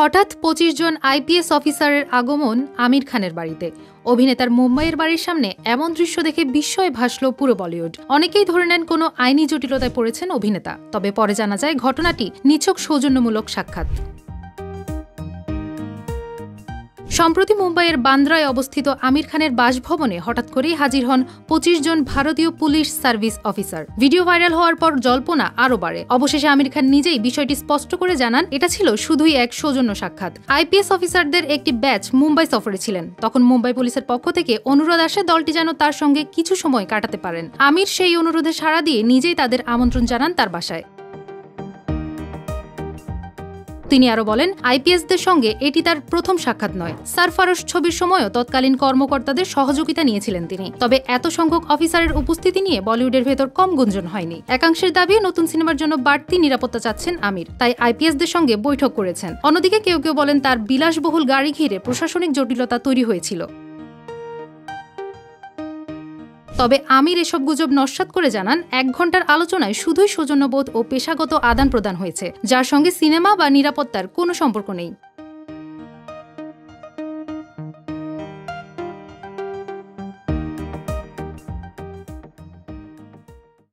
হঠাৎ ২৫ জন আইপিএস অফিসারের আগমন আমির খানের বাড়িতে। অভিনেতার মুম্বাইয়ের বাড়ির সামনে এমন দৃশ্য দেখে বিস্ময়ে ভাসল পুরো বলিউড। অনেকেই ধরে নেন কোনো আইনি জটিলতায় পড়েছেন অভিনেতা, তবে পরে জানা যায় ঘটনাটি নিছক সৌজন্যমূলক সাক্ষাৎ। সম্প্রতি মুম্বাইয়ের বান্দ্রায় অবস্থিত আমির খানের বাসভবনে হঠাৎ করেই হাজির হন ২৫ জন ভারতীয় police service officer. Video viral হওয়ার পর জল্পনা আরও বাড়ে। অবশেষে আমির খান নিজেই বিষয়টি স্পষ্ট করে জানান, এটা ছিল শুধুই এক সৌজন্য সাক্ষাৎ। আইপিএস অফিসারদের একটি ব্যাচ মুম্বাই সফরে ছিলেন। তখন মুম্বাই পুলিশের পক্ষ থেকে অনুরোধ আসে দলটি যেন তার সঙ্গে কিছু সময় কাটাতে পারেন। আমির সেই অনুরোধে সাড়া দিয়ে নিজেই তাদের আমন্ত্রণ জানান তার বাসায়। তিনি আরো বলেন, আইপিএসদের সঙ্গে এটি তার প্রথম সাক্ষাৎ নয়। সারফারোশ ছবির সময়ও তৎকালীন কর্মকর্তাদের সহযোগিতা নিয়েছিলেন তিনি। তবে এত সংখ্যক অফিসারের উপস্থিতি নিয়ে বলিউডের ভেতর কম গুঞ্জন হয়নি। একাংশের দাবি, নতুন সিনেমার জন্য বাড়তি নিরাপত্তা চাচ্ছেন আমির, তাই আইপিএসদের সঙ্গে বৈঠক করেছেন। অন্যদিকে কেউ কেউ বলেন তার বিলাসবহুল গাড়ি ঘিরে প্রশাসনিক জটিলতা তৈরি হয়েছিল। তবে আমির এসব গুজব নস্যাৎ করে জানান, ১ ঘন্টার আলোচনায় শুধুই সৌজন্যবোধ ও পেশাগত আদান প্রদান হয়েছে, যার সঙ্গে সিনেমা বা নিরাপত্তার কোনো সম্পর্ক নেই।